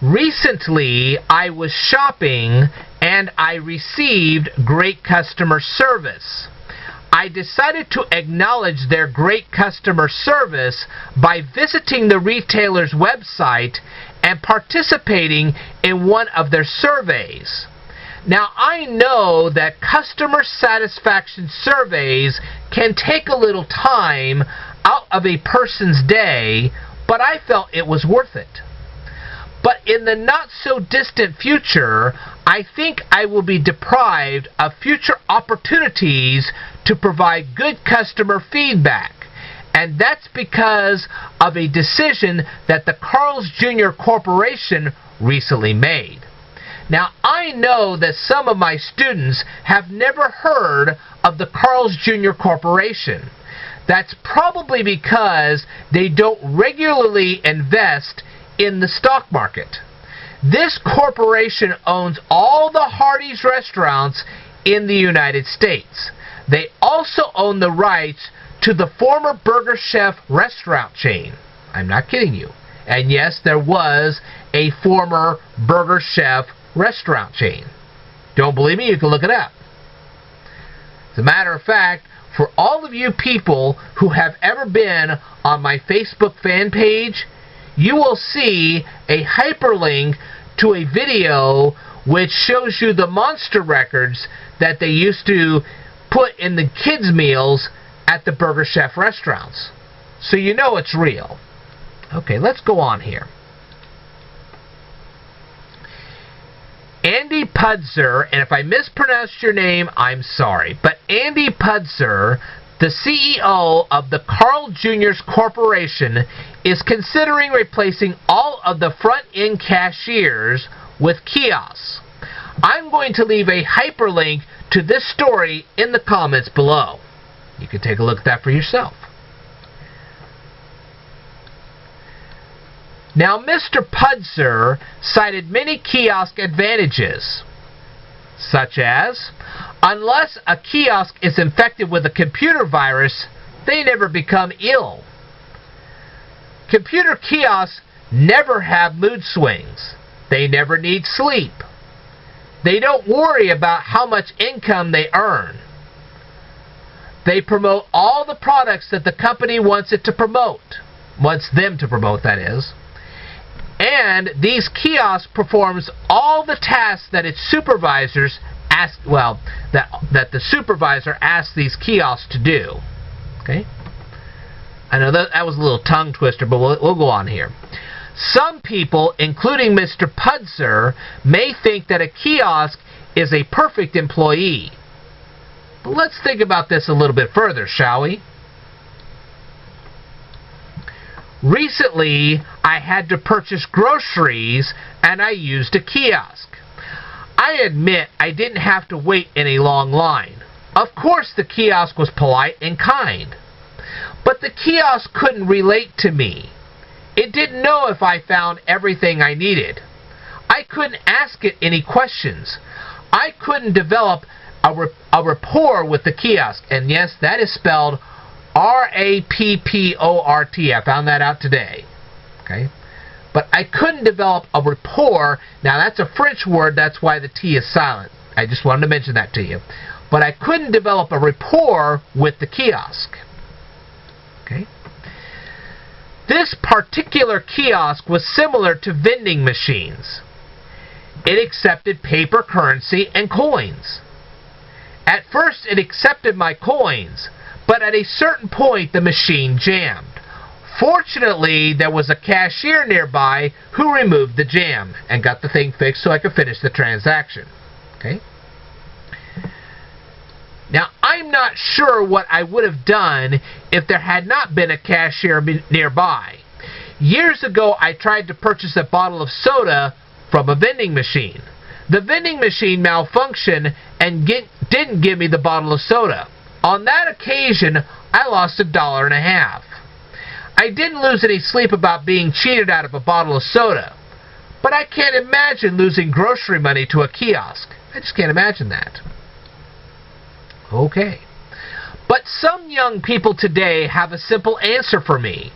Recently, I was shopping and I received great customer service. I decided to acknowledge their great customer service by visiting the retailer's website and participating in one of their surveys. Now, I know that customer satisfaction surveys can take a little time out of a person's day, but I felt it was worth it. But in the not-so-distant future, I think I will be deprived of future opportunities to provide good customer feedback. And that's because of a decision that the Carl's Jr. Corporation recently made. Now, I know that some of my students have never heard of the Carl's Jr. Corporation. That's probably because they don't regularly invest in the stock market. This corporation owns all the Hardee's restaurants in the United States. They also own the rights to the former Burger Chef restaurant chain. I'm not kidding you. And yes, there was a former Burger Chef restaurant chain. Don't believe me? You can look it up. As a matter of fact, for all of you people who have ever been on my Facebook fan page, you will see a hyperlink to a video which shows you the monster records that they used to put in the kids' meals at the Burger Chef restaurants. So you know it's real. Okay, let's go on here. Andy Puzder, and if I mispronounced your name, I'm sorry, but Andy Puzder, the CEO of the Carl Jr.'s Corporation, is considering replacing all of the front-end cashiers with kiosks. I'm going to leave a hyperlink to this story in the comments below. You can take a look at that for yourself. Now, Mr. Puzder cited many kiosk advantages, such as, unless a kiosk is infected with a computer virus, they never become ill. Computer kiosks never have mood swings. They never need sleep. They don't worry about how much income they earn. They promote all the products that the company wants them to promote, that is. And these kiosks performs all the tasks that its supervisors that the supervisor asks these kiosks to do. Okay? I know that was a little tongue twister, but we'll go on here. Some people, including Mr. Puzder, may think that a kiosk is a perfect employee. But let's think about this a little bit further, shall we? Recently, I had to purchase groceries and I used a kiosk. I admit I didn't have to wait in a long line. Of course, the kiosk was polite and kind. But the kiosk couldn't relate to me. It didn't know if I found everything I needed. I couldn't ask it any questions. I couldn't develop a rapport with the kiosk. And yes, that is spelled R-A-P-P-O-R-T. I found that out today. Okay? But I couldn't develop a rapport. Now, that's a French word. That's why the T is silent. I just wanted to mention that to you. But I couldn't develop a rapport with the kiosk. Okay? This particular kiosk was similar to vending machines. It accepted paper currency and coins. At first, it accepted my coins, but at a certain point, the machine jammed. Fortunately, there was a cashier nearby who removed the jam and got the thing fixed so I could finish the transaction. Okay? Now, I'm not sure what I would have done if there had not been a cashier nearby. Years ago, I tried to purchase a bottle of soda from a vending machine. The vending machine malfunctioned and didn't give me the bottle of soda. On that occasion, I lost $1.50. I didn't lose any sleep about being cheated out of a bottle of soda, but I can't imagine losing grocery money to a kiosk. I just can't imagine that. Okay. But some young people today have a simple answer for me.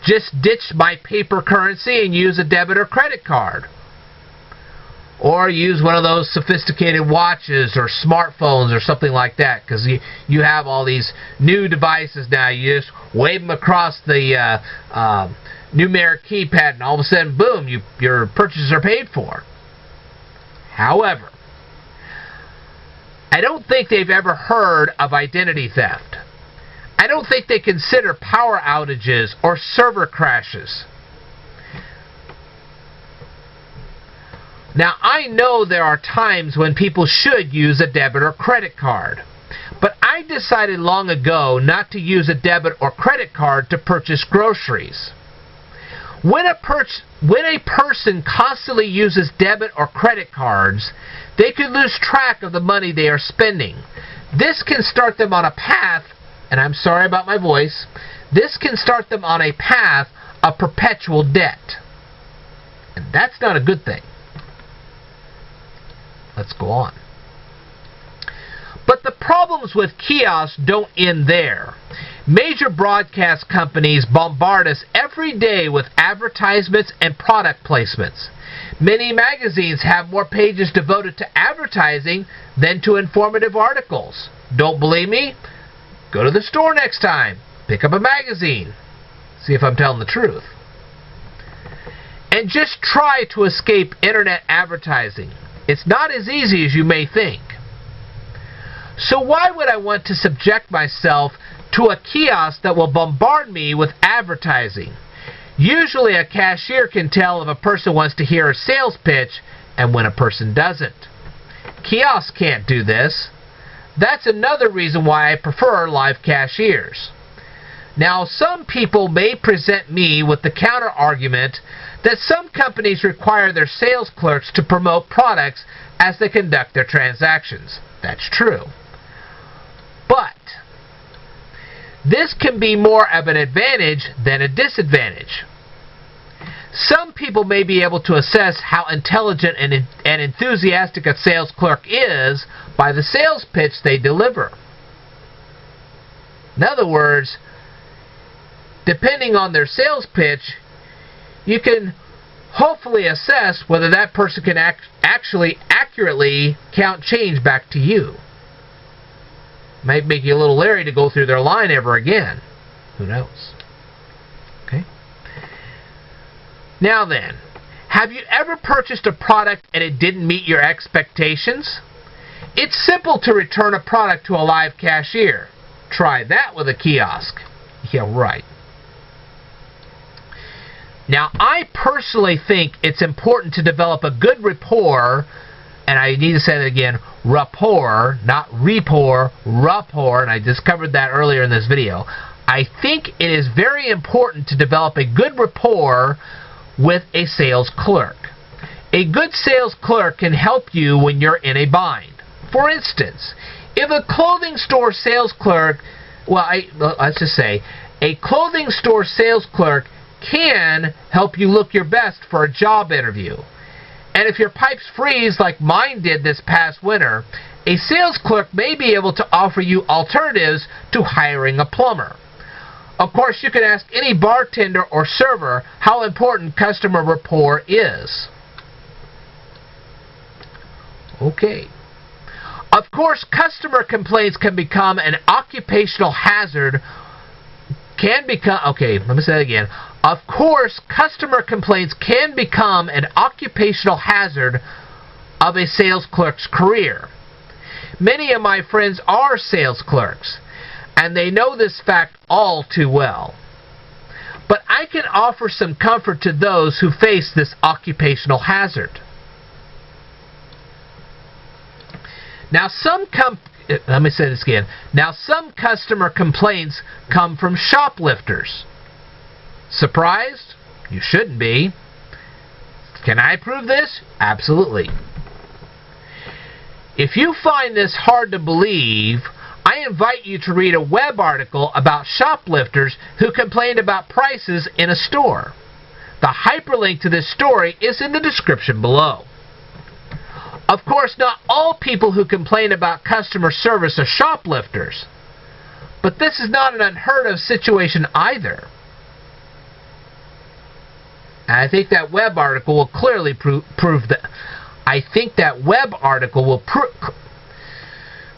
Just ditch my paper currency and use a debit or credit card. Or use one of those sophisticated watches or smartphones or something like that, because you have all these new devices now. You just wave them across the numeric keypad, and all of a sudden, boom, your purchases are paid for. However, I don't think they've ever heard of identity theft. I don't think they consider power outages or server crashes. Now, I know there are times when people should use a debit or credit card, but I decided long ago not to use a debit or credit card to purchase groceries. When a person constantly uses debit or credit cards, they could lose track of the money they are spending. This can start them on a path, and I'm sorry about my voice, this can start them on a path of perpetual debt. And that's not a good thing. Let's go on. But the problems with kiosks don't end there. Major broadcast companies bombard us every day with advertisements and product placements. Many magazines have more pages devoted to advertising than to informative articles. Don't believe me? Go to the store next time. Pick up a magazine. See if I'm telling the truth. And just try to escape internet advertising. It's not as easy as you may think. So why would I want to subject myself to a kiosk that will bombard me with advertising? Usually a cashier can tell if a person wants to hear a sales pitch and when a person doesn't. Kiosks can't do this. That's another reason why I prefer live cashiers. Now, some people may present me with the counter argument that some companies require their sales clerks to promote products as they conduct their transactions. That's true. But this can be more of an advantage than a disadvantage. Some people may be able to assess how intelligent and enthusiastic a sales clerk is by the sales pitch they deliver. In other words, depending on their sales pitch, you can hopefully assess whether that person can actually accurately count change back to you. Might make you a little leery to go through their line ever again. Who knows? Okay. Now then, have you ever purchased a product and it didn't meet your expectations? It's simple to return a product to a live cashier. Try that with a kiosk. Yeah, right. Now, I personally think it's important to develop a good rapport, and I need to say that again, rapport, not rapport, rapport, and I just covered that earlier in this video. I think it is very important to develop a good rapport with a sales clerk. A good sales clerk can help you when you're in a bind. For instance, if a clothing store sales clerk, let's just say, a clothing store sales clerk can help you look your best for a job interview. And if your pipes freeze like mine did this past winter, a sales clerk may be able to offer you alternatives to hiring a plumber. Of course, you can ask any bartender or server how important customer rapport is. Okay. Of course, customer complaints can become an occupational hazard. Let me say that again. Of course, customer complaints can become an occupational hazard of a sales clerk's career. Many of my friends are sales clerks, and they know this fact all too well. But I can offer some comfort to those who face this occupational hazard. Now, let me say this again. Now, some customer complaints come from shoplifters. Surprised? You shouldn't be. Can I prove this? Absolutely. If you find this hard to believe, I invite you to read a web article about shoplifters who complained about prices in a store. The hyperlink to this story is in the description below. Of course, not all people who complain about customer service are shoplifters, but this is not an unheard of situation either. And I think that web article will clearly prove that. I think that web article will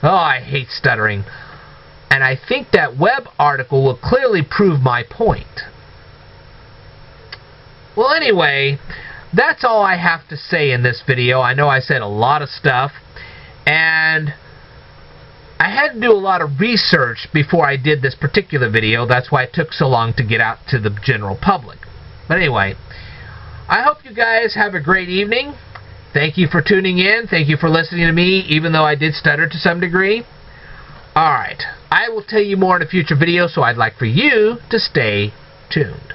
Oh, I hate stuttering. And I think that web article will clearly prove my point. Well, anyway, that's all I have to say in this video. I know I said a lot of stuff, and I had to do a lot of research before I did this particular video. That's why it took so long to get out to the general public. But anyway, I hope you guys have a great evening. Thank you for tuning in. Thank you for listening to me, even though I did stutter to some degree. Alright, I will tell you more in a future video, so I'd like for you to stay tuned.